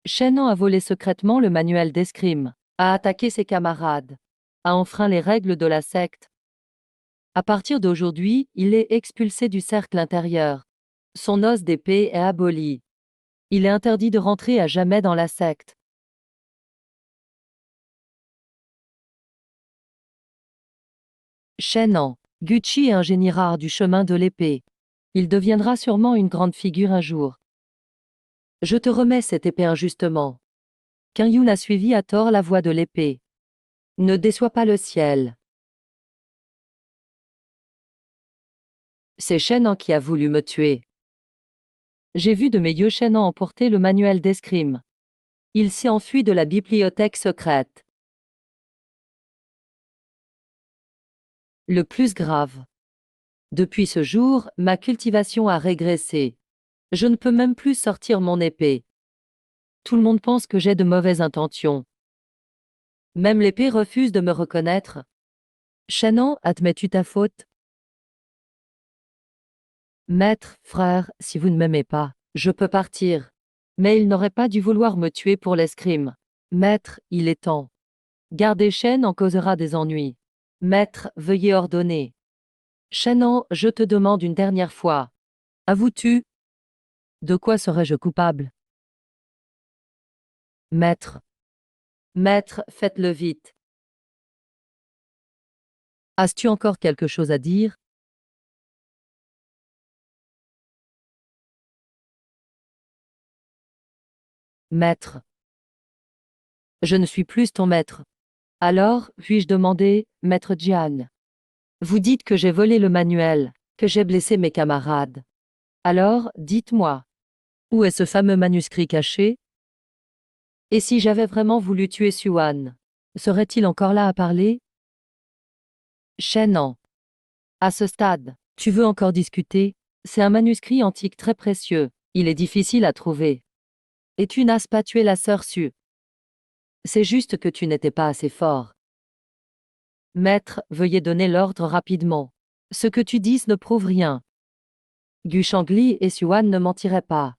Shennan a volé secrètement le manuel d'escrime, a attaqué ses camarades, a enfreint les règles de la secte. À partir d'aujourd'hui, il est expulsé du cercle intérieur. Son os d'épée est aboli. Il est interdit de rentrer à jamais dans la secte. Shennan. Gucci est un génie rare du chemin de l'épée. Il deviendra sûrement une grande figure un jour. Je te remets cette épée injustement. Qin a suivi à tort la voie de l'épée. Ne déçois pas le ciel. C'est Shennan qui a voulu me tuer. J'ai vu de mes yeux Shennan emporter le manuel d'escrime. Il s'est enfui de la bibliothèque secrète. Le plus grave. Depuis ce jour, ma cultivation a régressé. Je ne peux même plus sortir mon épée. Tout le monde pense que j'ai de mauvaises intentions. Même l'épée refuse de me reconnaître. Shennan, admets-tu ta faute? Maître, frère, si vous ne m'aimez pas, je peux partir. Mais il n'aurait pas dû vouloir me tuer pour l'escrime. Maître, il est temps. Garder Shen en causera des ennuis. Maître, veuillez ordonner. Shennan, je te demande une dernière fois. Avoues-tu? De quoi serais-je coupable? Maître. Maître, faites-le vite. As-tu encore quelque chose à dire? Maître. Je ne suis plus ton maître. Alors, puis-je demander, maître Jian? Vous dites que j'ai volé le manuel, que j'ai blessé mes camarades. Alors, dites-moi, où est ce fameux manuscrit caché? Et si j'avais vraiment voulu tuer Xuan, serait-il encore là à parler? Shennan. À ce stade, tu veux encore discuter? C'est un manuscrit antique très précieux. Il est difficile à trouver. Et tu n'as pas tué la sœur Su. C'est juste que tu n'étais pas assez fort. Maître, veuillez donner l'ordre rapidement. Ce que tu dis ne prouve rien. Gu Shangli et Xuan ne mentiraient pas.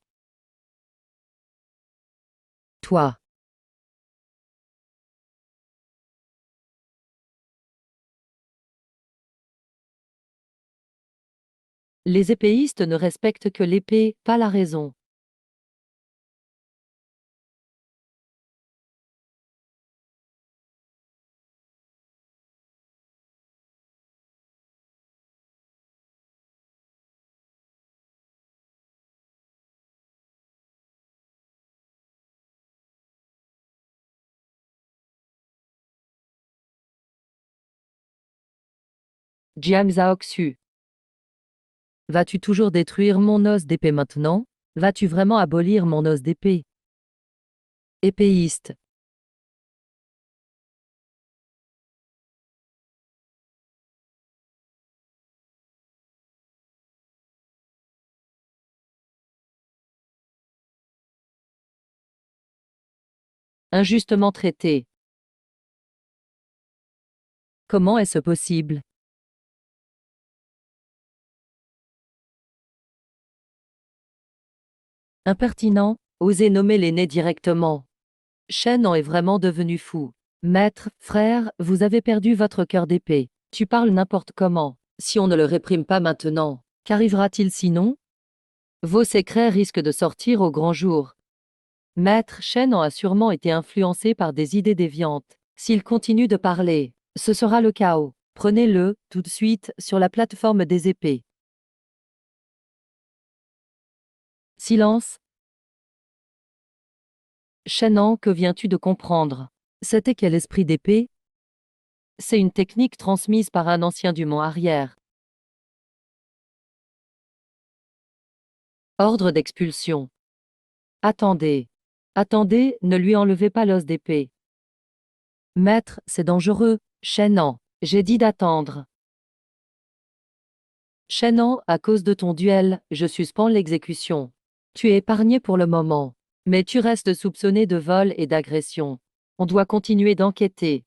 Toi. Les épéistes ne respectent que l'épée, pas la raison. Jiang Zhaoxu. Vas-tu toujours détruire mon os d'épée maintenant? Vas-tu vraiment abolir mon os d'épée? Épéiste. Injustement traité. Comment est-ce possible? Impertinent, osez nommer l'aîné directement. Shen en est vraiment devenu fou. Maître, frère, vous avez perdu votre cœur d'épée. Tu parles n'importe comment. Si on ne le réprime pas maintenant, qu'arrivera-t-il sinon? Vos secrets risquent de sortir au grand jour. Maître Shen en a sûrement été influencé par des idées déviantes. S'il continue de parler, ce sera le chaos. Prenez-le, tout de suite, sur la plateforme des épées. Silence. Shennan, que viens-tu de comprendre? C'était quel esprit d'épée? C'est une technique transmise par un ancien du mont arrière. Ordre d'expulsion. Attendez. Attendez, ne lui enlevez pas l'os d'épée. Maître, c'est dangereux. Shennan, j'ai dit d'attendre. Shennan, à cause de ton duel, je suspends l'exécution. Tu es épargné pour le moment. Mais tu restes soupçonné de vol et d'agression. On doit continuer d'enquêter.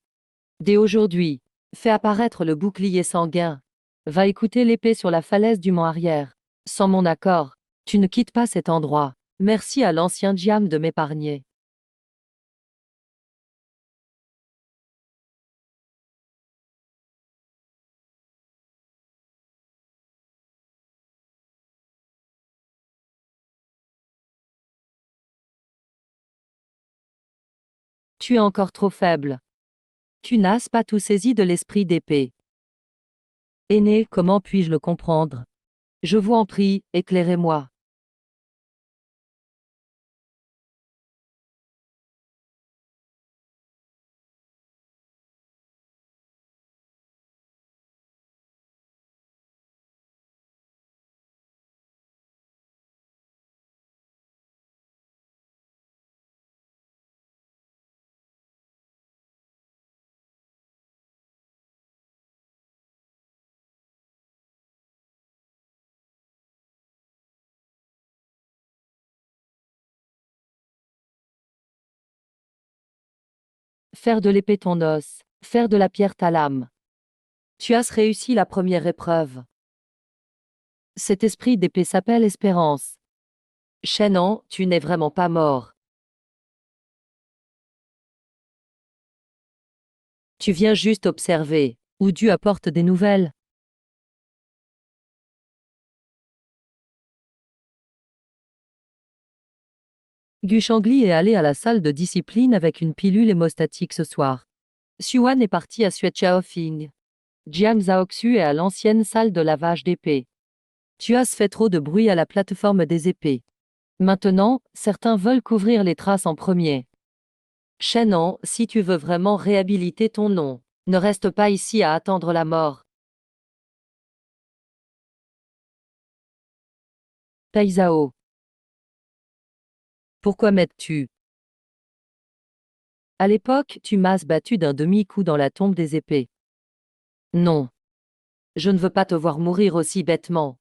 Dès aujourd'hui, fais apparaître le bouclier sanguin. Va écouter l'épée sur la falaise du mont arrière. Sans mon accord, tu ne quittes pas cet endroit. Merci à l'ancien Jiam de m'épargner. Tu es encore trop faible. Tu n'as pas tout saisi de l'esprit d'épée. Aîné, comment puis-je le comprendre? Je vous en prie, éclairez-moi. Faire de l'épée ton os, faire de la pierre ta lame. Tu as réussi la première épreuve. Cet esprit d'épée s'appelle Espérance. Shannon, tu n'es vraiment pas mort. Tu viens juste observer. Ou Dieu apporte des nouvelles. Gu Shangli est allé à la salle de discipline avec une pilule hémostatique ce soir. Xuan est parti à Xuechaofing. Jiang Zhaoxu est à l'ancienne salle de lavage d'épée. Tu as fait trop de bruit à la plateforme des épées. Maintenant, certains veulent couvrir les traces en premier. Shannon, si tu veux vraiment réhabiliter ton nom, ne reste pas ici à attendre la mort. Taizao. Pourquoi m'aides-tu? À l'époque, tu m'as battu d'un demi-coup dans la tombe des épées. Non. Je ne veux pas te voir mourir aussi bêtement.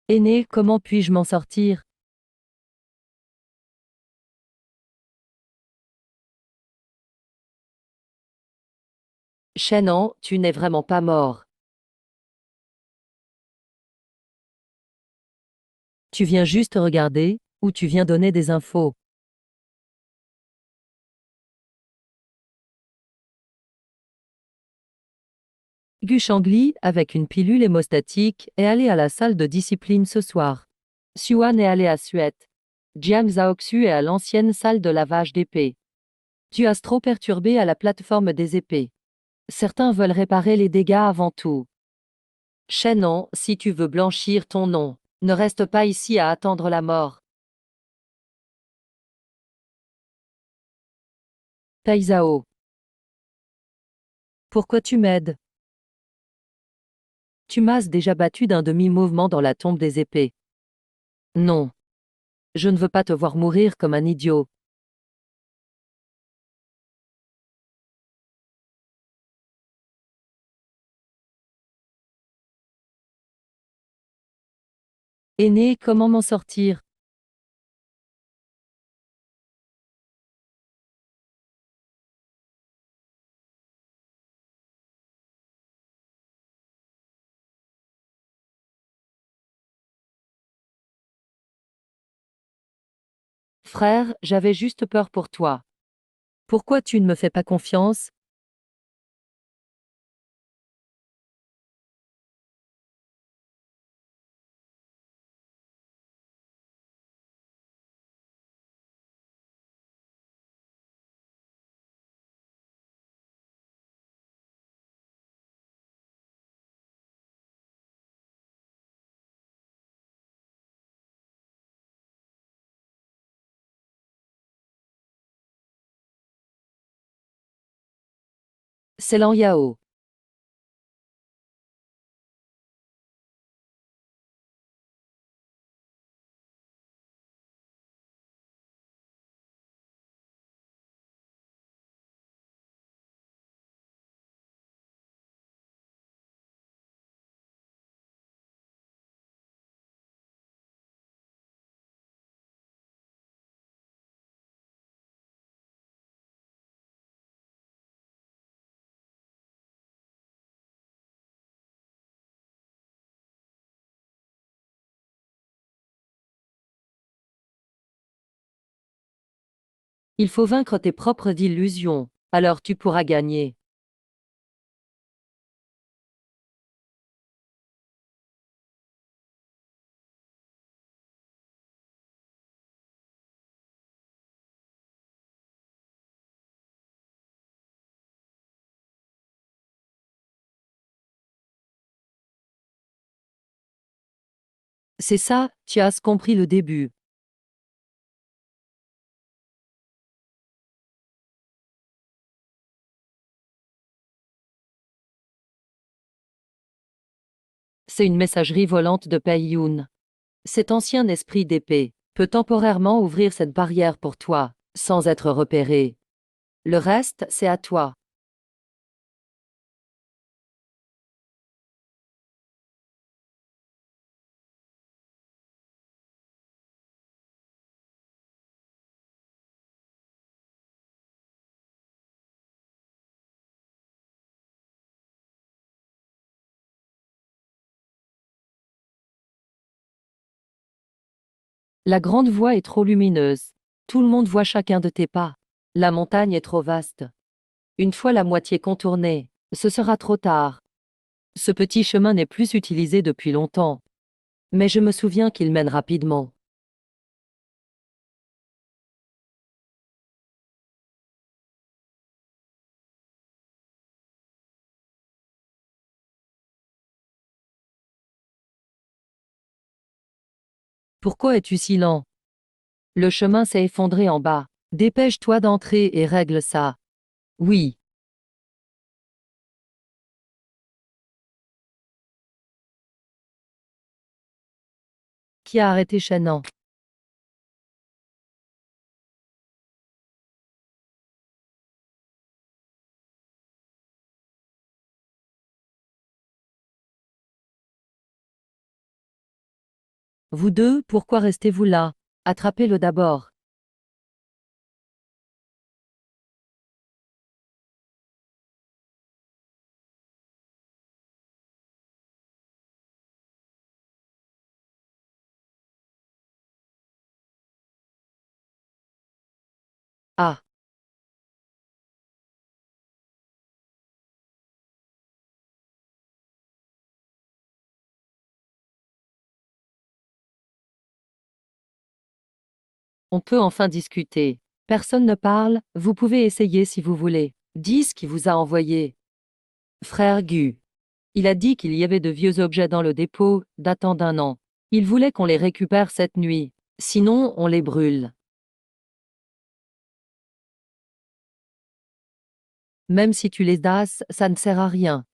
Aîné, comment puis-je m'en sortir? Shannon, tu n'es vraiment pas mort. Tu viens juste regarder, ou tu viens donner des infos. Gu Shangli, avec une pilule hémostatique, est allé à la salle de discipline ce soir. Xuan est allé à Suet. Jiang Zhaoxu est à l'ancienne salle de lavage d'épée. Tu as trop perturbé à la plateforme des épées. Certains veulent réparer les dégâts avant tout. Shannon, si tu veux blanchir ton nom, ne reste pas ici à attendre la mort. Taizao. Pourquoi tu m'aides? Tu m'as déjà battu d'un demi-mouvement dans la tombe des épées. Non. Je ne veux pas te voir mourir comme un idiot. Aîné, comment m'en sortir? Frère, j'avais juste peur pour toi. Pourquoi tu ne me fais pas confiance? C'est Lan Yao. Il faut vaincre tes propres illusions, alors tu pourras gagner. C'est ça, tu as compris le début. C'est une messagerie volante de Peiyun. Cet ancien esprit d'épée peut temporairement ouvrir cette barrière pour toi, sans être repéré. Le reste, c'est à toi. La grande voie est trop lumineuse. Tout le monde voit chacun de tes pas. La montagne est trop vaste. Une fois la moitié contournée, ce sera trop tard. Ce petit chemin n'est plus utilisé depuis longtemps. Mais je me souviens qu'il mène rapidement. Pourquoi es-tu si lent? Le chemin s'est effondré en bas. Dépêche-toi d'entrer et règle ça. Oui. Qui a arrêté Shannon? Vous deux, pourquoi restez-vous là? Attrapez-le d'abord. Ah, on peut enfin discuter. Personne ne parle, vous pouvez essayer si vous voulez. Dis ce qui vous a envoyé. Frère Gu. Il a dit qu'il y avait de vieux objets dans le dépôt, datant d'1 an. Il voulait qu'on les récupère cette nuit. Sinon, on les brûle. Même si tu les dasses, ça ne sert à rien.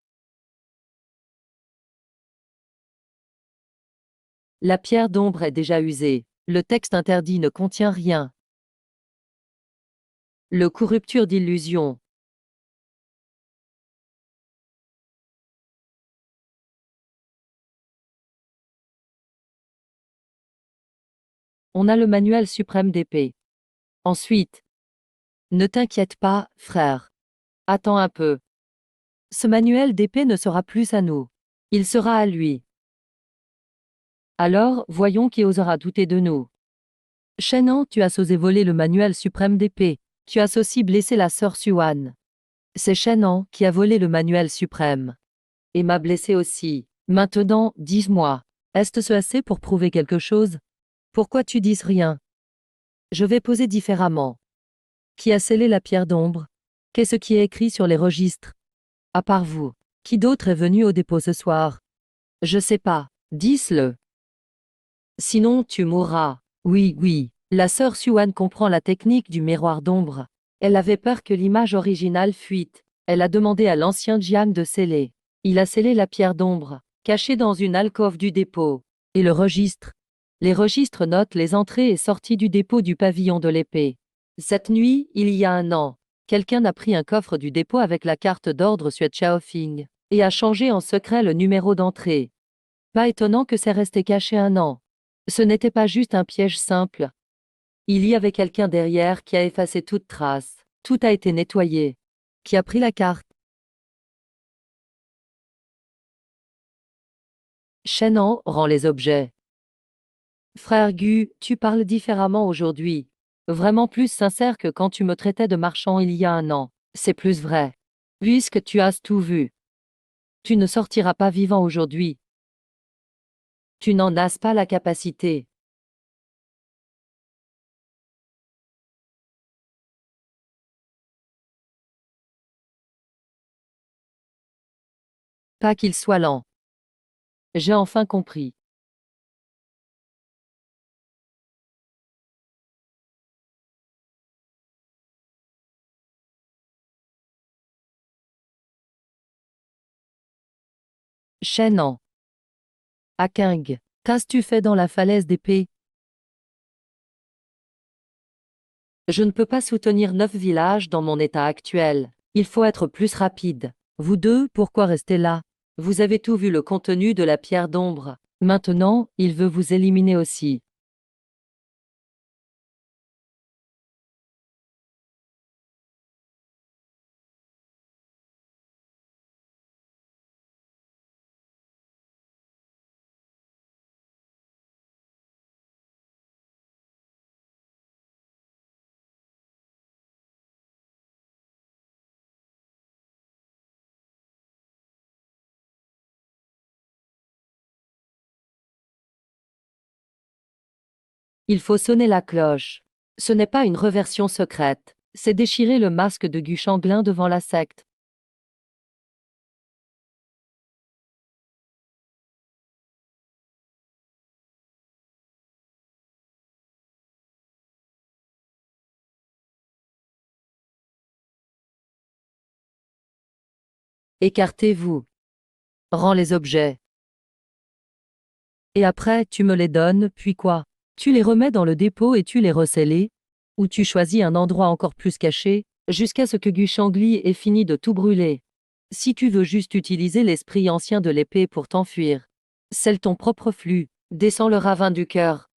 La pierre d'ombre est déjà usée. Le texte interdit ne contient rien. Le coup rupture d'illusion. On a le manuel suprême d'épée. Ensuite, ne t'inquiète pas, frère. Attends un peu. Ce manuel d'épée ne sera plus à nous. Il sera à lui. Alors, voyons qui osera douter de nous. Shannon, tu as osé voler le manuel suprême d'épée. Tu as aussi blessé la sœur Suan. C'est Shannon qui a volé le manuel suprême. Et m'a blessé aussi. Maintenant, dis-moi. Est-ce assez pour prouver quelque chose? Pourquoi tu dis rien? Je vais poser différemment. Qui a scellé la pierre d'ombre? Qu'est-ce qui est écrit sur les registres? À part vous. Qui d'autre est venu au dépôt ce soir? Je sais pas. Dis-le. Sinon, tu mourras. Oui, oui. La sœur Suan comprend la technique du miroir d'ombre. Elle avait peur que l'image originale fuite. Elle a demandé à l'ancien Jiang de sceller. Il a scellé la pierre d'ombre, cachée dans une alcôve du dépôt. Et le registre. Les registres notent les entrées et sorties du dépôt du pavillon de l'épée. Cette nuit, il y a 1 an, quelqu'un a pris un coffre du dépôt avec la carte d'ordre Sui Chaofing et a changé en secret le numéro d'entrée. Pas étonnant que c'est resté caché 1 an. Ce n'était pas juste un piège simple. Il y avait quelqu'un derrière qui a effacé toute trace. Tout a été nettoyé. Qui a pris la carte? Shannon rend les objets. Frère Gu, tu parles différemment aujourd'hui. Vraiment plus sincère que quand tu me traitais de marchand il y a 1 an. C'est plus vrai. Puisque tu as tout vu. Tu ne sortiras pas vivant aujourd'hui. Tu n'en as pas la capacité. Pas qu'il soit lent. J'ai enfin compris. Chaînant. Aking. Qu'as-tu fait dans la falaise d'épée? Je ne peux pas soutenir 9 villages dans mon état actuel. Il faut être plus rapide. Vous deux, pourquoi rester là? Vous avez tout vu le contenu de la pierre d'ombre. Maintenant, il veut vous éliminer aussi. Il faut sonner la cloche. Ce n'est pas une reversion secrète. C'est déchirer le masque de Guchanglin devant la secte. Écartez-vous. Rends les objets. Et après, tu me les donnes, puis quoi? Tu les remets dans le dépôt et tu les recellés? Ou tu choisis un endroit encore plus caché, jusqu'à ce que Guchangli ait fini de tout brûler? Si tu veux juste utiliser l'esprit ancien de l'épée pour t'enfuir, scelle ton propre flux, descends le ravin du cœur.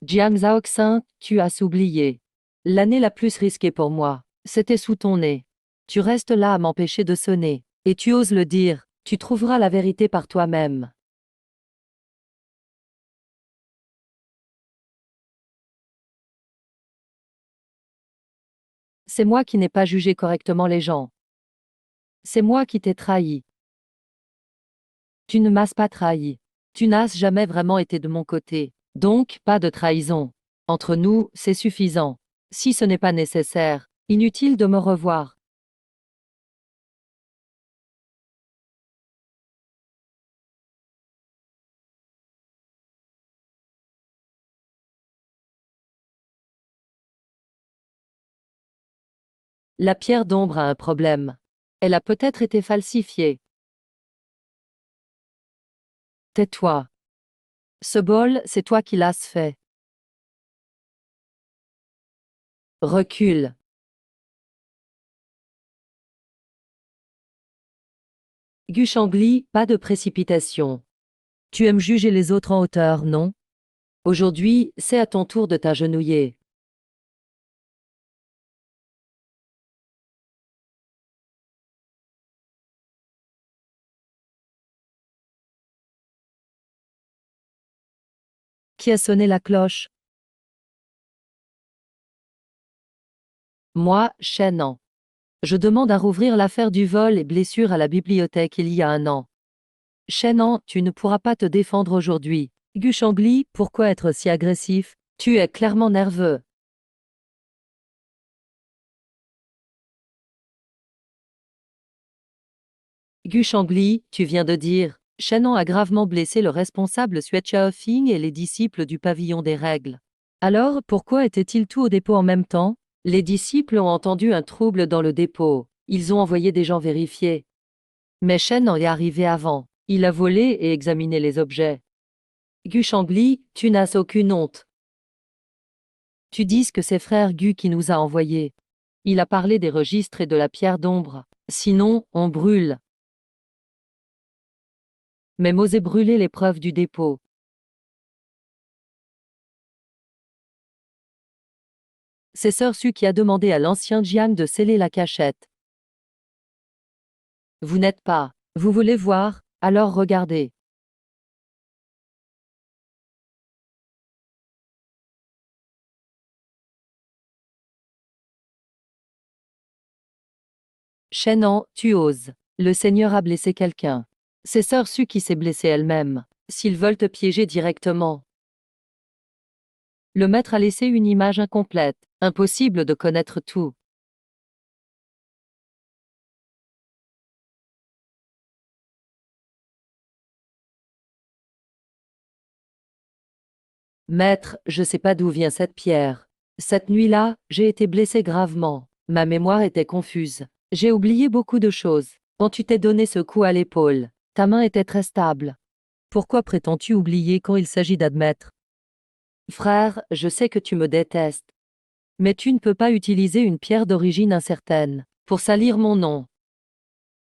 Jiang Zhaoxin, tu as oublié. L'année la plus risquée pour moi, c'était sous ton nez. Tu restes là à m'empêcher de sonner, et tu oses le dire, tu trouveras la vérité par toi-même. C'est moi qui n'ai pas jugé correctement les gens. C'est moi qui t'ai trahi. Tu ne m'as pas trahi. Tu n'as jamais vraiment été de mon côté. Donc, pas de trahison. Entre nous, c'est suffisant. Si ce n'est pas nécessaire, inutile de me revoir. La pierre d'ombre a un problème. Elle a peut-être été falsifiée. Tais-toi. Ce bol, c'est toi qui l'as fait. Recule. Guchangli, pas de précipitation. Tu aimes juger les autres en hauteur, non? Aujourd'hui, c'est à ton tour de t'agenouiller. Qui a sonné la cloche? Moi, Shen. Je demande à rouvrir l'affaire du vol et blessure à la bibliothèque il y a un an. Shen, tu ne pourras pas te défendre aujourd'hui. Guchangli, pourquoi être si agressif? Tu es clairement nerveux. Guchangli, tu viens de dire. Shen a gravement blessé le responsable Sui Chaofing et les disciples du pavillon des règles. Alors, pourquoi étaient-ils tous au dépôt en même temps? Les disciples ont entendu un trouble dans le dépôt. Ils ont envoyé des gens vérifier. Mais Shen en est arrivé avant. Il a volé et examiné les objets. Guchangli, tu n'as aucune honte. Tu dis que c'est frère Gu qui nous a envoyés. Il a parlé des registres et de la pierre d'ombre. Sinon, on brûle. Même osé brûler les preuves du dépôt. C'est Sœur Su qui a demandé à l'ancien Jiang de sceller la cachette. Vous n'êtes pas. Vous voulez voir? Alors regardez. Shenan, tu oses. Le Seigneur a blessé quelqu'un. C'est Sœur Su qui s'est blessée elle-même. S'ils veulent te piéger directement. Le maître a laissé une image incomplète. Impossible de connaître tout. Maître, je sais pas d'où vient cette pierre. Cette nuit-là, j'ai été blessé gravement. Ma mémoire était confuse. J'ai oublié beaucoup de choses. Quand tu t'es donné ce coup à l'épaule, Ta main était très stable. Pourquoi prétends-tu oublier quand il s'agit d'admettre? Frère, je sais que tu me détestes. Mais tu ne peux pas utiliser une pierre d'origine incertaine pour salir mon nom.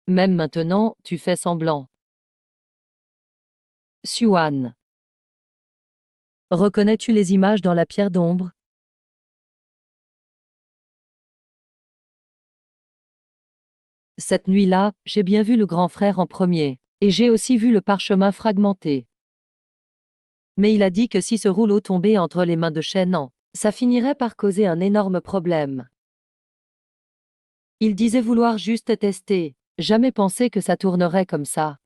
Même maintenant, tu fais semblant. Suan. Reconnais-tu les images dans la pierre d'ombre? Cette nuit-là, j'ai bien vu le grand frère en premier, et j'ai aussi vu le parchemin fragmenté. Mais il a dit que si ce rouleau tombait entre les mains de Shennan, ça finirait par causer un énorme problème. Il disait vouloir juste tester, jamais penser que ça tournerait comme ça.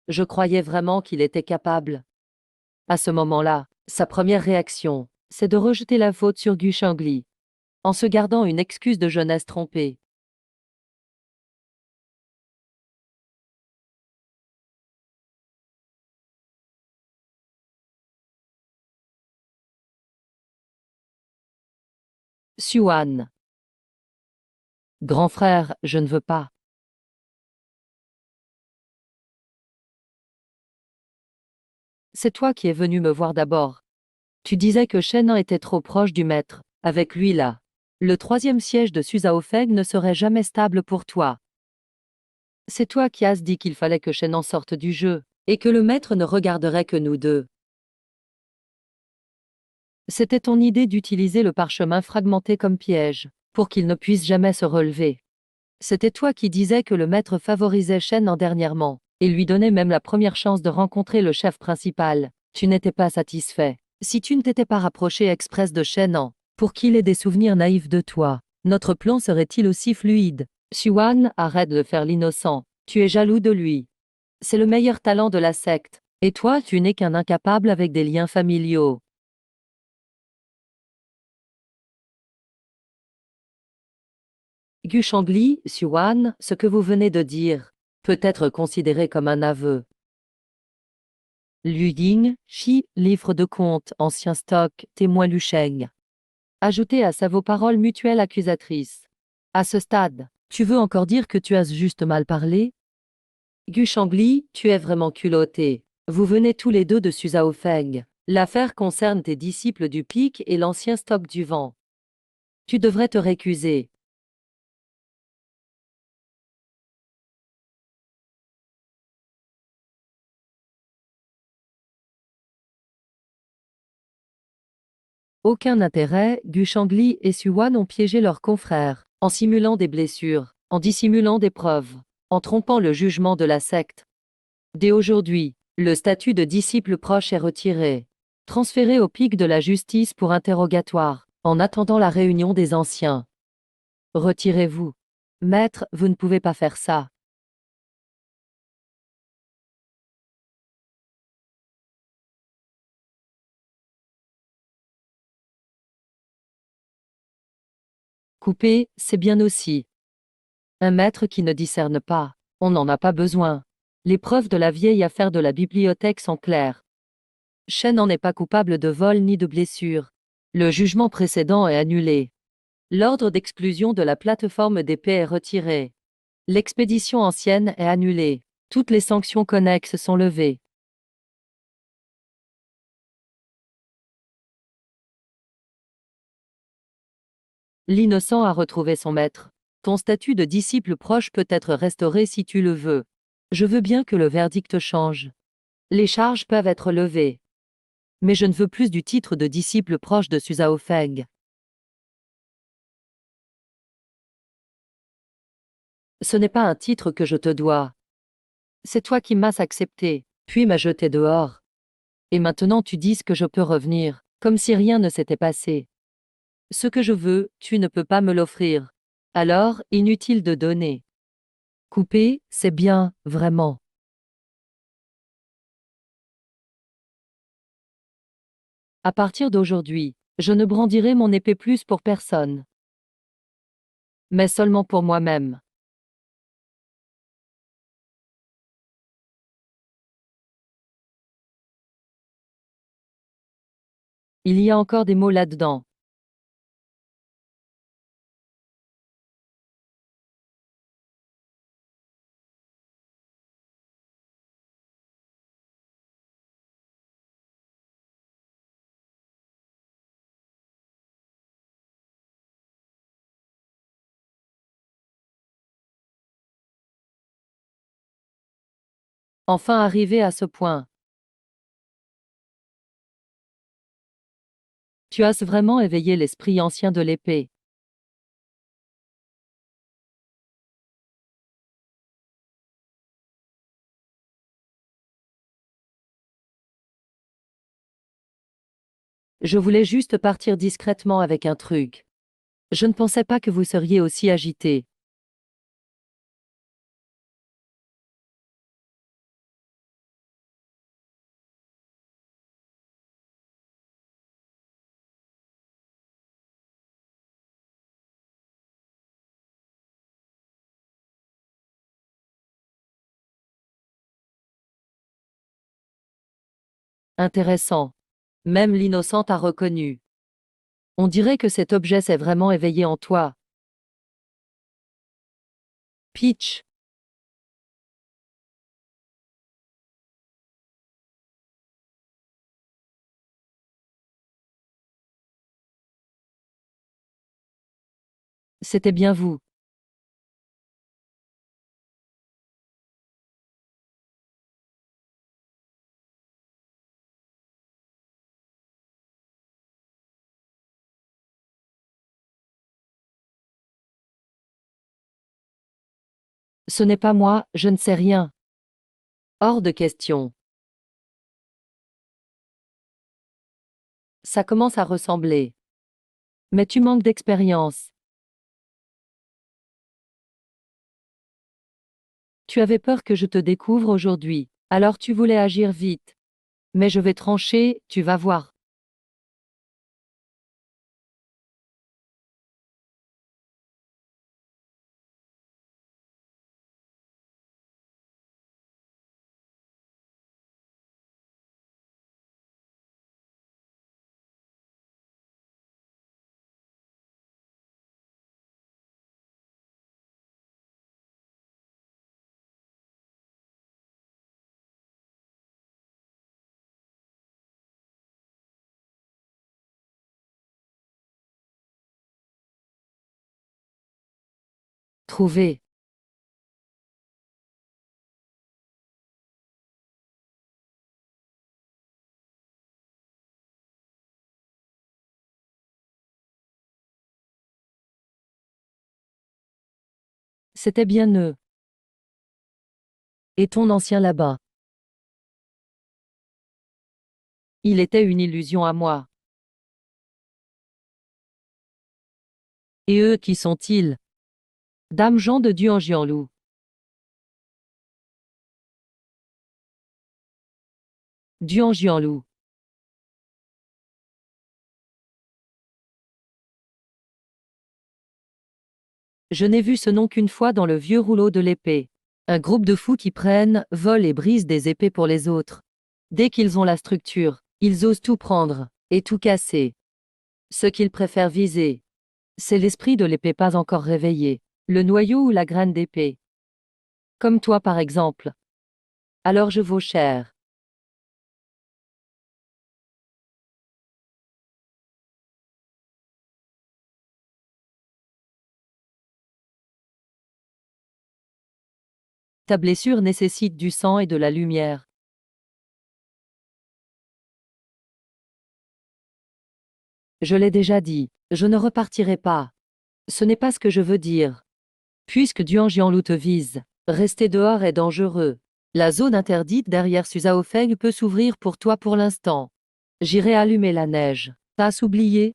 Je croyais vraiment qu'il était capable. À ce moment-là, sa première réaction, c'est de rejeter la faute sur Gu Shangli, en se gardant une excuse de jeunesse trompée. Suan. Grand frère, je ne veux pas. C'est toi qui es venu me voir d'abord. Tu disais que Shen était trop proche du maître. Avec lui là, le troisième siège de Suzaofeng ne serait jamais stable pour toi. C'est toi qui as dit qu'il fallait que Shen sorte du jeu, et que le maître ne regarderait que nous deux. C'était ton idée d'utiliser le parchemin fragmenté comme piège, pour qu'il ne puisse jamais se relever. C'était toi qui disais que le maître favorisait Shen dernièrement, et lui donnait même la première chance de rencontrer le chef principal. Tu n'étais pas satisfait. Si tu ne t'étais pas rapproché express de Shen pour qu'il ait des souvenirs naïfs de toi, notre plan serait-il aussi fluide? Xuan, arrête de faire l'innocent. Tu es jaloux de lui. C'est le meilleur talent de la secte. Et toi, tu n'es qu'un incapable avec des liens familiaux. Gu Shangli, Xuan, ce que vous venez de dire, peut être considéré comme un aveu. Lu Ying, Shi, livre de compte, ancien stock, témoin Lu Sheng. Ajoutez à ça vos paroles mutuelles accusatrices. À ce stade, tu veux encore dire que tu as juste mal parlé? Gu Shangli, tu es vraiment culotté. Vous venez tous les deux de Suzhao Feng. L'affaire concerne tes disciples du Pic et l'ancien stock du vent. Tu devrais te récuser. Aucun intérêt, Gu Shangli et Suwan ont piégé leurs confrères, en simulant des blessures, en dissimulant des preuves, en trompant le jugement de la secte. Dès aujourd'hui, le statut de disciple proche est retiré, transféré au pic de la justice pour interrogatoire, en attendant la réunion des anciens. Retirez-vous. Maître, vous ne pouvez pas faire ça. Couper, c'est bien aussi. Un maître qui ne discerne pas. On n'en a pas besoin. Les preuves de la vieille affaire de la bibliothèque sont claires. Shen n'en est pas coupable de vol ni de blessure. Le jugement précédent est annulé. L'ordre d'exclusion de la plateforme d'épée est retiré. L'expédition ancienne est annulée. Toutes les sanctions connexes sont levées. L'innocent a retrouvé son maître. Ton statut de disciple proche peut être restauré si tu le veux. Je veux bien que le verdict change. Les charges peuvent être levées. Mais je ne veux plus du titre de disciple proche de Suzhao Feng. Ce n'est pas un titre que je te dois. C'est toi qui m'as accepté, puis m'as jeté dehors. Et maintenant tu dis que je peux revenir, comme si rien ne s'était passé. Ce que je veux, tu ne peux pas me l'offrir. Alors, inutile de donner. Couper, c'est bien, vraiment. À partir d'aujourd'hui, je ne brandirai mon épée plus pour personne, mais seulement pour moi-même. Il y a encore des mots là-dedans. Enfin arrivé à ce point. Tu as vraiment éveillé l'esprit ancien de l'épée. Je voulais juste partir discrètement avec un truc. Je ne pensais pas que vous seriez aussi agité. Intéressant. Même l'innocente a reconnu. On dirait que cet objet s'est vraiment éveillé en toi. Peach, c'était bien vous. Ce n'est pas moi, je ne sais rien. Hors de question. Ça commence à ressembler. Mais tu manques d'expérience. Tu avais peur que je te découvre aujourd'hui. Alors tu voulais agir vite. Mais je vais trancher, tu vas voir. Trouver. C'était bien eux. Et ton ancien là-bas. Il était une illusion à moi. Et eux, qui sont-ils? Dame Jean de Duanjianlou. Duanjianlou. Je n'ai vu ce nom qu'une fois dans le vieux rouleau de l'épée. Un groupe de fous qui prennent, volent et brisent des épées pour les autres. Dès qu'ils ont la structure, ils osent tout prendre, et tout casser. Ce qu'ils préfèrent viser, c'est l'esprit de l'épée pas encore réveillé, le noyau ou la graine d'épée. Comme toi par exemple. Alors je vaux cher. Ta blessure nécessite du sang et de la lumière. Je l'ai déjà dit, je ne repartirai pas. Ce n'est pas ce que je veux dire. Puisque Duan te vise, rester dehors est dangereux. La zone interdite derrière Suzaofeng peut s'ouvrir pour toi pour l'instant. J'irai allumer la neige. T'as oublié?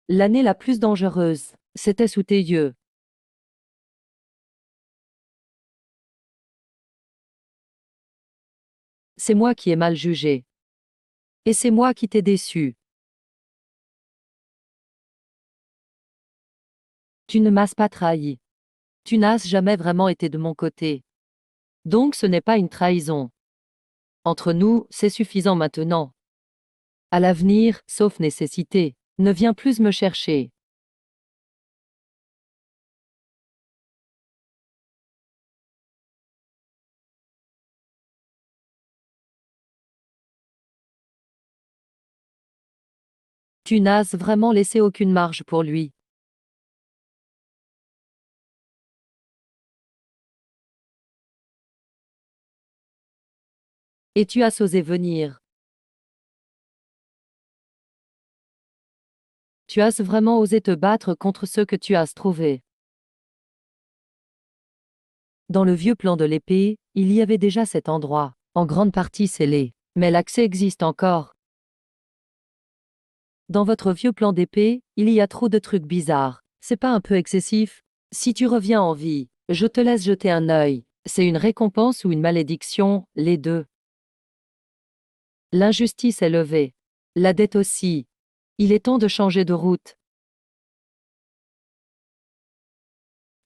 L'année la plus dangereuse, c'était sous tes yeux. C'est moi qui ai mal jugé. Et c'est moi qui t'ai déçu. Tu ne m'as pas trahi. Tu n'as jamais vraiment été de mon côté. Donc ce n'est pas une trahison. Entre nous, c'est suffisant maintenant. À l'avenir, sauf nécessité, ne viens plus me chercher. Tu n'as vraiment laissé aucune marge pour lui. Et tu as osé venir. Tu as vraiment osé te battre contre ceux que tu as trouvés. Dans le vieux plan de l'épée, il y avait déjà cet endroit, en grande partie scellé. Mais l'accès existe encore. Dans votre vieux plan d'épée, il y a trop de trucs bizarres. C'est pas un peu excessif? Si tu reviens en vie, je te laisse jeter un œil. C'est une récompense ou une malédiction, les deux. L'injustice est levée. La dette aussi. Il est temps de changer de route.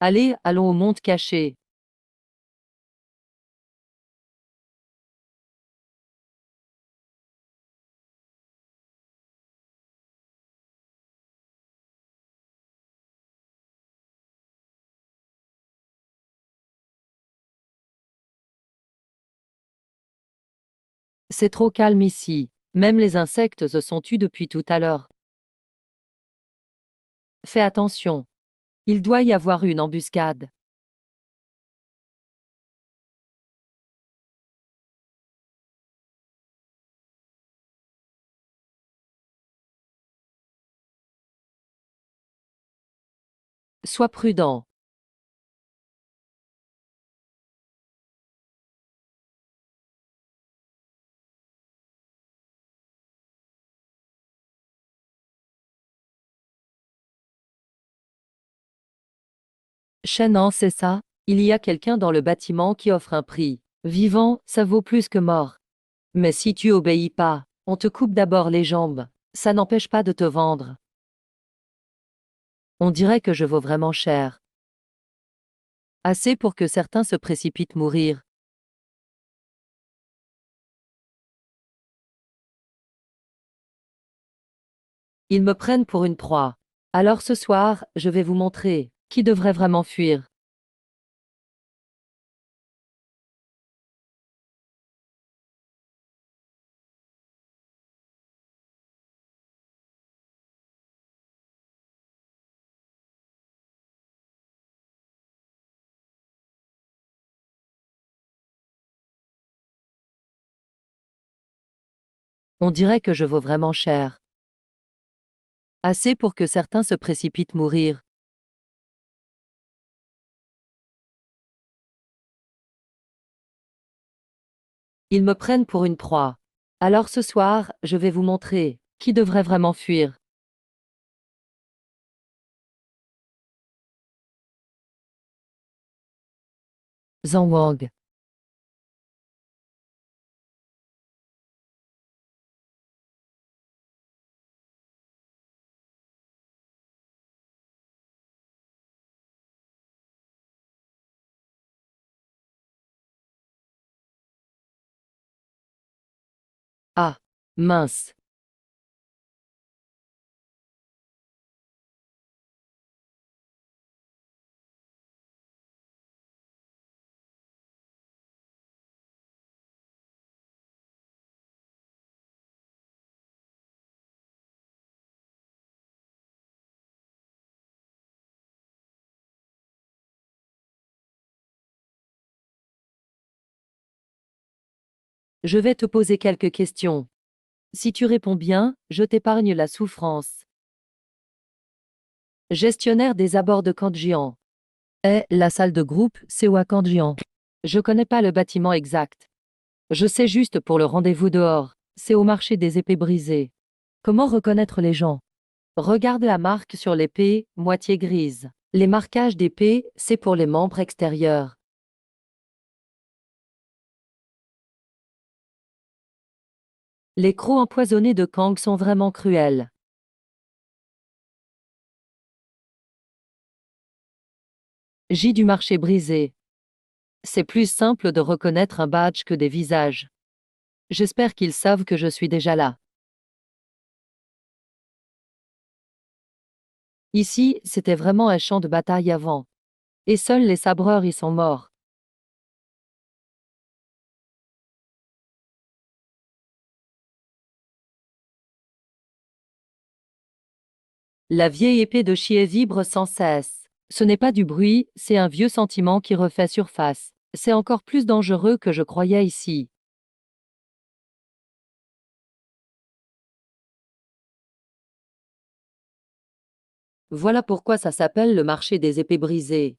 Allez, allons au monde caché. C'est trop calme ici. Même les insectes se sont tus depuis tout à l'heure. Fais attention. Il doit y avoir une embuscade. Sois prudent. Shannon, c'est ça? Il y a quelqu'un dans le bâtiment qui offre un prix. Vivant, ça vaut plus que mort. Mais si tu obéis pas, on te coupe d'abord les jambes. Ça n'empêche pas de te vendre. On dirait que je vaux vraiment cher. Assez pour que certains se précipitent mourir. Ils me prennent pour une proie. Alors ce soir, je vais vous montrer qui devrait vraiment fuir. On dirait que je vaux vraiment cher. Assez pour que certains se précipitent mourir. Ils me prennent pour une proie. Alors ce soir, je vais vous montrer qui devrait vraiment fuir. Zhang Wang. Ah, mince. Je vais te poser quelques questions. Si tu réponds bien, je t'épargne la souffrance. Gestionnaire des abords de Kandjian. La salle de groupe, c'est où à Kandjian? Je connais pas le bâtiment exact. Je sais juste pour le rendez-vous dehors. C'est au marché des épées brisées. Comment reconnaître les gens? Regarde la marque sur l'épée, moitié grise. Les marquages d'épée, c'est pour les membres extérieurs. Les crocs empoisonnés de Kang sont vraiment cruels. J du marché brisé. C'est plus simple de reconnaître un badge que des visages. J'espère qu'ils savent que je suis déjà là. Ici, c'était vraiment un champ de bataille avant. Et seuls les sabreurs y sont morts. La vieille épée de Chier vibre sans cesse. Ce n'est pas du bruit, c'est un vieux sentiment qui refait surface. C'est encore plus dangereux que je croyais ici. Voilà pourquoi ça s'appelle le marché des épées brisées.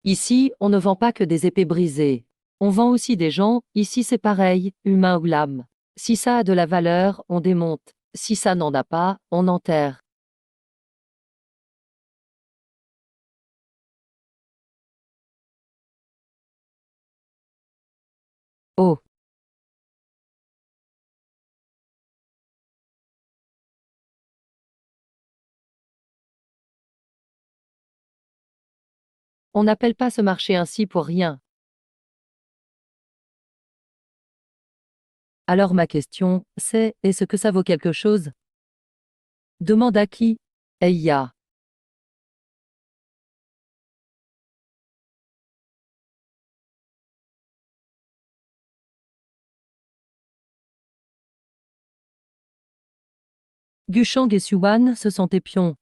Ici, on ne vend pas que des épées brisées. On vend aussi des gens, ici c'est pareil, humain ou l'âme. Si ça a de la valeur, on démonte. Si ça n'en a pas, on enterre. Oh, on n'appelle pas ce marché ainsi pour rien. Alors ma question, c'est, est-ce que ça vaut quelque chose? Demande à qui? Eya. Gushang et Suwan, ce sont tes pions.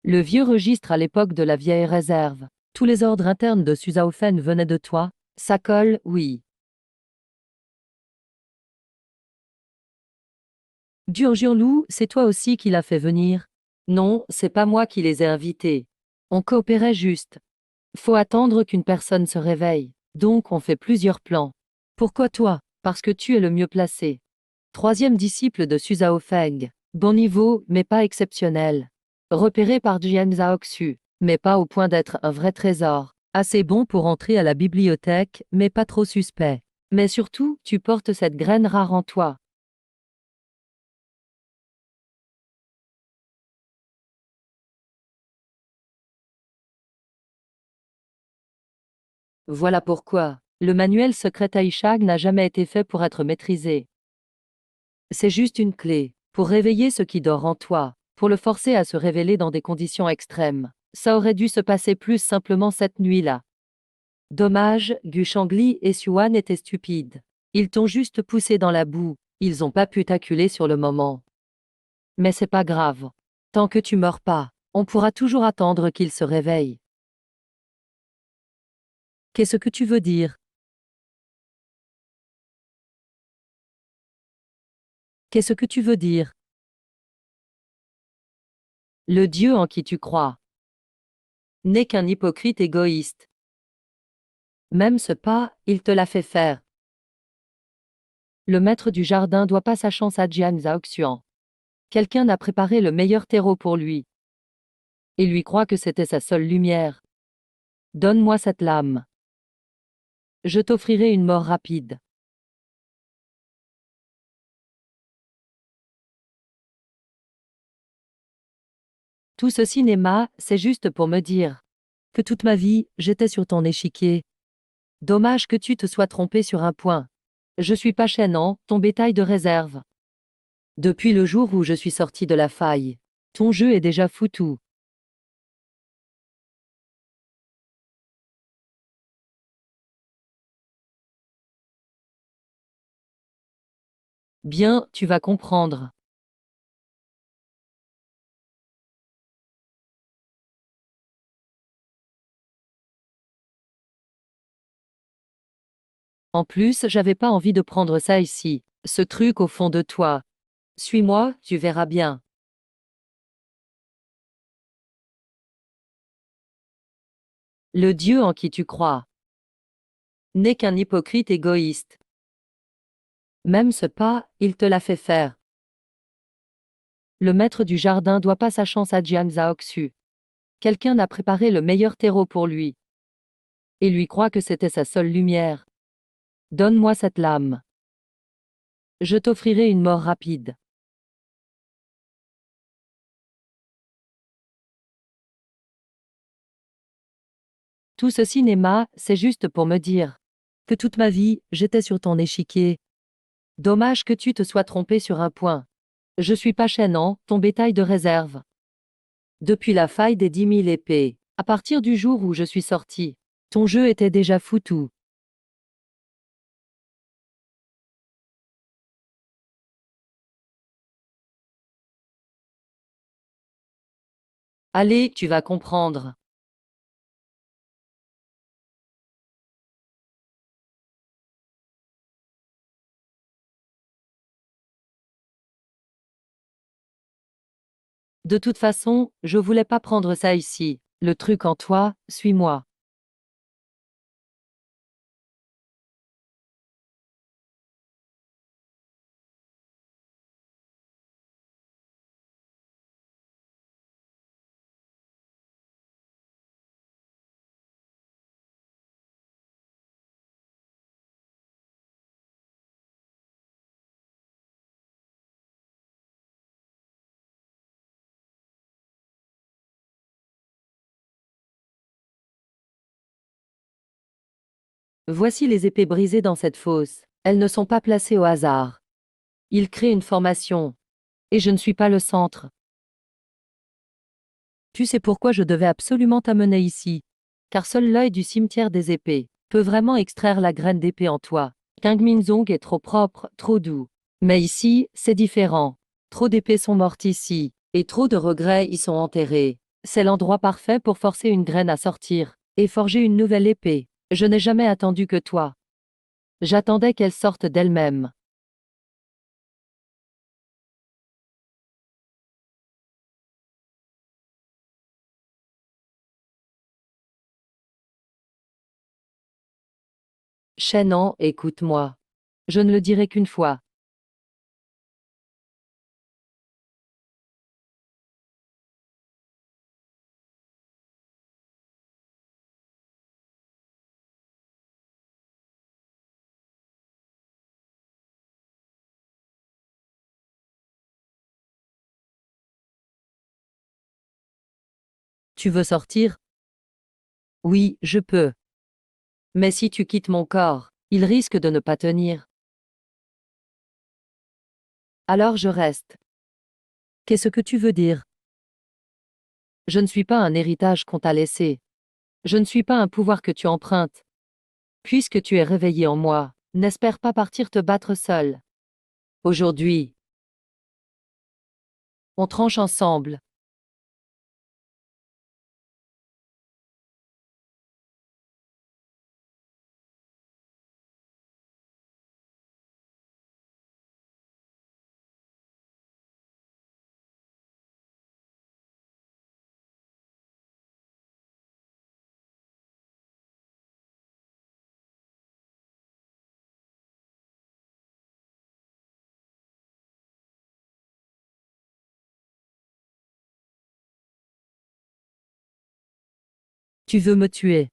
Le vieux registre à l'époque de la vieille réserve. Tous les ordres internes de Suzaofen venaient de toi. Ça colle, oui. Durjurlou, c'est toi aussi qui l'as fait venir? Non, c'est pas moi qui les ai invités. On coopérait juste. Faut attendre qu'une personne se réveille. Donc on fait plusieurs plans. Pourquoi toi? Parce que tu es le mieux placé. Troisième disciple de Suzao Feng. Bon niveau, mais pas exceptionnel. Repéré par Jian Zhaoxu, mais pas au point d'être un vrai trésor. Assez bon pour entrer à la bibliothèque, mais pas trop suspect. Mais surtout, tu portes cette graine rare en toi. Voilà pourquoi. Le manuel secret Taishag n'a jamais été fait pour être maîtrisé. C'est juste une clé, pour réveiller ce qui dort en toi, pour le forcer à se révéler dans des conditions extrêmes. Ça aurait dû se passer plus simplement cette nuit-là. Dommage, Gushangli et Suan étaient stupides. Ils t'ont juste poussé dans la boue, ils ont pas pu t'acculer sur le moment. Mais c'est pas grave. Tant que tu meurs pas, on pourra toujours attendre qu'ils se réveillent. Qu'est-ce que tu veux dire? Qu'est-ce que tu veux dire? Le Dieu en qui tu crois n'est qu'un hypocrite égoïste. Même ce pas, il te l'a fait faire. Le maître du jardin doit pas sa chance à Jian Zhaoxuan. Quelqu'un a préparé le meilleur terreau pour lui. Et lui croit que c'était sa seule lumière. Donne-moi cette lame. Je t'offrirai une mort rapide. Tout ce cinéma, c'est juste pour me dire que toute ma vie, j'étais sur ton échiquier. Dommage que tu te sois trompé sur un point. Je suis pas chaînant, ton bétail de réserve. Depuis le jour où je suis sorti de la faille, ton jeu est déjà foutu. Bien, tu vas comprendre. En plus, j'avais pas envie de prendre ça ici. Ce truc au fond de toi. Suis-moi, tu verras bien. Le Dieu en qui tu crois n'est qu'un hypocrite égoïste. Même ce pas, il te l'a fait faire. Le maître du jardin doit pas sa chance à Jian Zhaoxu. Quelqu'un a préparé le meilleur terreau pour lui. Et lui croit que c'était sa seule lumière. Donne-moi cette lame. Je t'offrirai une mort rapide. Tout ce cinéma, c'est juste pour me dire que toute ma vie, j'étais sur ton échiquier. Dommage que tu te sois trompé sur un point. Je suis pas chaînant, ton bétail de réserve. Depuis la faille des 10 000 épées, à partir du jour où je suis sorti, ton jeu était déjà foutu. Allez, tu vas comprendre. De toute façon, je voulais pas prendre ça ici. Le truc en toi, suis-moi. Voici les épées brisées dans cette fosse. Elles ne sont pas placées au hasard. Ils créent une formation. Et je ne suis pas le centre. Tu sais pourquoi je devais absolument t'amener ici. Car seul l'œil du cimetière des épées peut vraiment extraire la graine d'épée en toi. Kang Minzong est trop propre, trop doux. Mais ici, c'est différent. Trop d'épées sont mortes ici, et trop de regrets y sont enterrés. C'est l'endroit parfait pour forcer une graine à sortir, et forger une nouvelle épée. Je n'ai jamais attendu que toi. J'attendais qu'elle sorte d'elle-même. Shannon, écoute-moi. Je ne le dirai qu'une fois. Tu veux sortir? Oui, je peux. Mais si tu quittes mon corps, il risque de ne pas tenir. Alors je reste. Qu'est-ce que tu veux dire? Je ne suis pas un héritage qu'on t'a laissé. Je ne suis pas un pouvoir que tu empruntes. Puisque tu es réveillé en moi, n'espère pas partir te battre seul. Aujourd'hui, on tranche ensemble. Tu veux me tuer.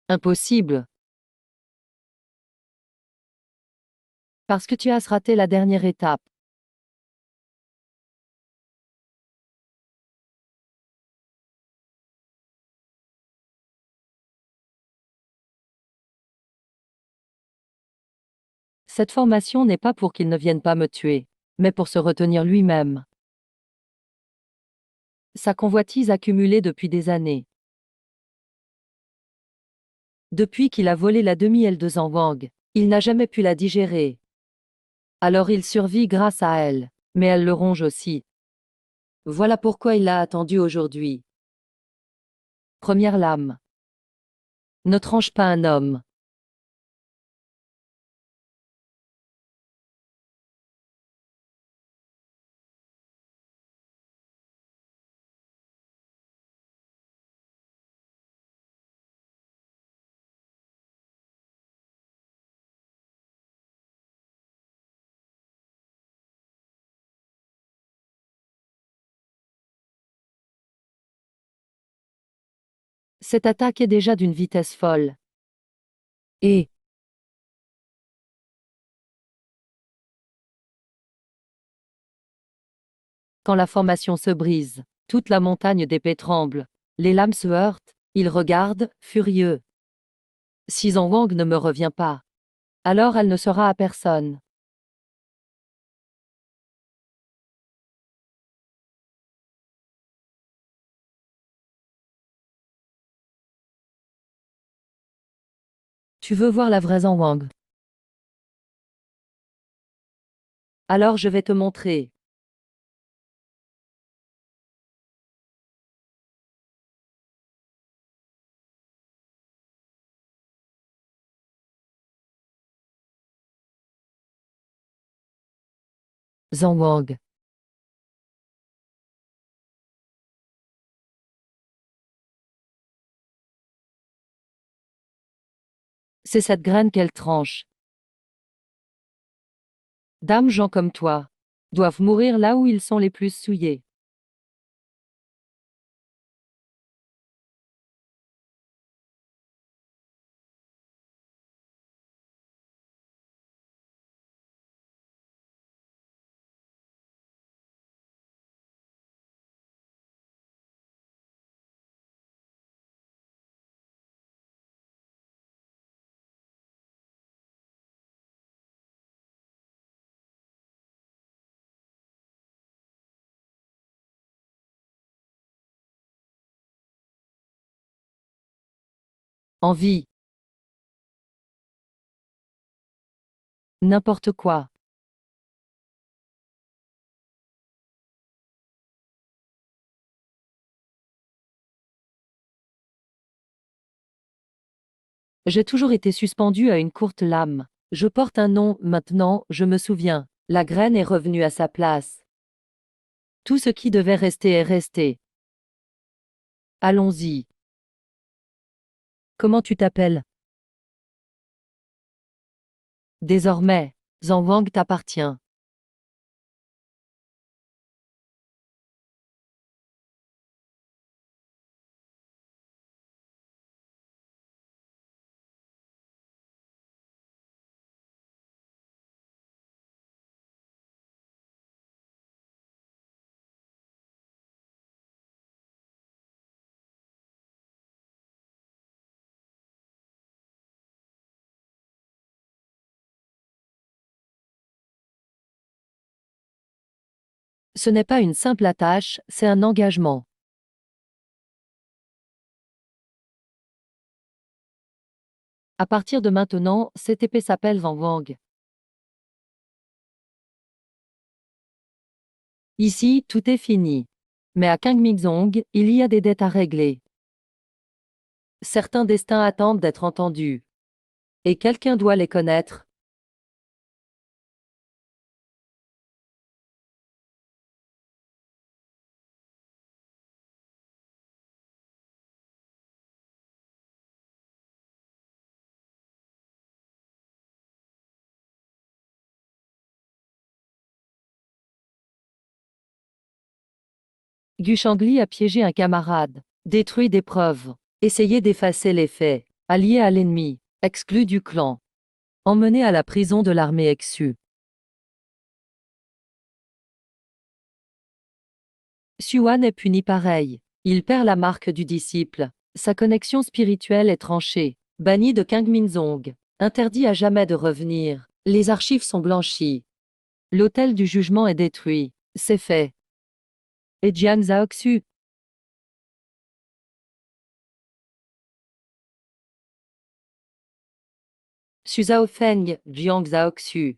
Impossible. Parce que tu as raté la dernière étape. Cette formation n'est pas pour qu'il ne vienne pas me tuer, mais pour se retenir lui-même. Sa convoitise accumulée depuis des années. Depuis qu'il a volé la demi-aile de Zhang Wang, il n'a jamais pu la digérer. Alors il survit grâce à elle, mais elle le ronge aussi. Voilà pourquoi il l'a attendu aujourd'hui. Première lame. Ne tranche pas un homme. Cette attaque est déjà d'une vitesse folle. Et, quand la formation se brise, toute la montagne d'épées tremble. Les lames se heurtent, il regarde, furieux. Si Zhang Wang ne me revient pas, alors elle ne sera à personne. Tu veux voir la vraie Zhang Wang? Alors je vais te montrer. Zhang Wang. C'est cette graine qu'elle tranche. Dames gens comme toi doivent mourir là où ils sont les plus souillés. Envie. N'importe quoi. J'ai toujours été suspendu à une courte lame. Je porte un nom, maintenant, je me souviens. La graine est revenue à sa place. Tout ce qui devait rester est resté. Allons-y. Comment tu t'appelles? Désormais, Zhang Wang t'appartient. Ce n'est pas une simple attache, c'est un engagement. À partir de maintenant, cette épée s'appelle Zhang Wang. Ici, tout est fini. Mais à Kangmingzong, il y a des dettes à régler. Certains destins attendent d'être entendus. Et quelqu'un doit les connaître. Gu Shangli a piégé un camarade, détruit des preuves, essayé d'effacer les faits, allié à l'ennemi, exclu du clan, emmené à la prison de l'armée Exu. Xuan est puni pareil. Il perd la marque du disciple. Sa connexion spirituelle est tranchée. Banni de Kangminzong. Interdit à jamais de revenir. Les archives sont blanchies. L'autel du jugement est détruit. C'est fait. Et Jiang Zhaoxu? Xu Zhaofeng, Jiang Zhaoxu,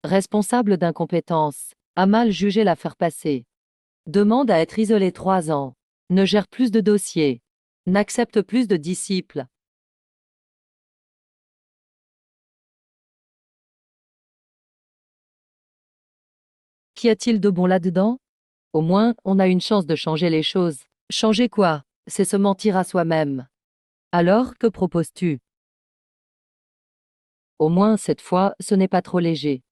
responsable d'incompétence, a mal jugé l'affaire passée. Demande à être isolé 3 ans. Ne gère plus de dossiers. N'accepte plus de disciples. Qu'y a-t-il de bon là-dedans? Au moins, on a une chance de changer les choses. Changer quoi? C'est se mentir à soi-même. Alors, que proposes-tu? Au moins, cette fois, ce n'est pas trop léger.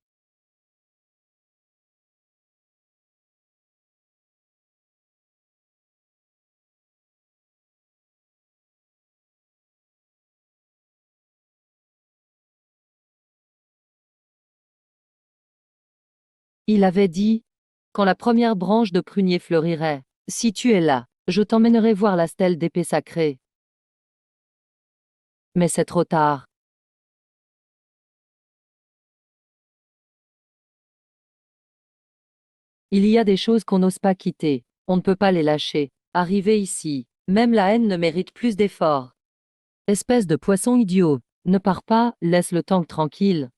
Il avait dit, quand la première branche de prunier fleurirait, si tu es là, je t'emmènerai voir la stèle d'épée sacrée. Mais c'est trop tard. Il y a des choses qu'on n'ose pas quitter. On ne peut pas les lâcher. Arrivé ici, même la haine ne mérite plus d'efforts. Espèce de poisson idiot. Ne pars pas, laisse le tank tranquille.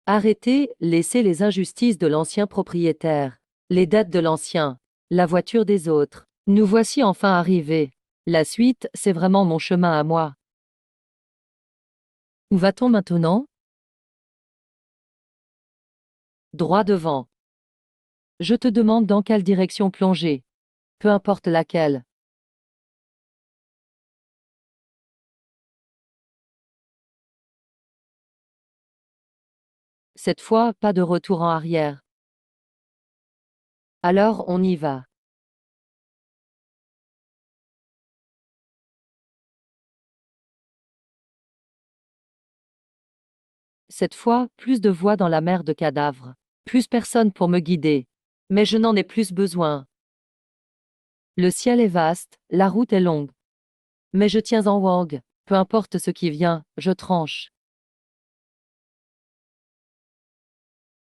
Arrêtez, laissez les injustices de l'ancien propriétaire, les dettes de l'ancien, la voiture des autres. Nous voici enfin arrivés. La suite, c'est vraiment mon chemin à moi. Où va-t-on maintenant? Droit devant. Je te demande dans quelle direction plonger. Peu importe laquelle. Cette fois, pas de retour en arrière. Alors on y va. Cette fois, plus de voix dans la mer de cadavres. Plus personne pour me guider. Mais je n'en ai plus besoin. Le ciel est vaste, la route est longue. Mais je tiens en Wang. Peu importe ce qui vient, je tranche.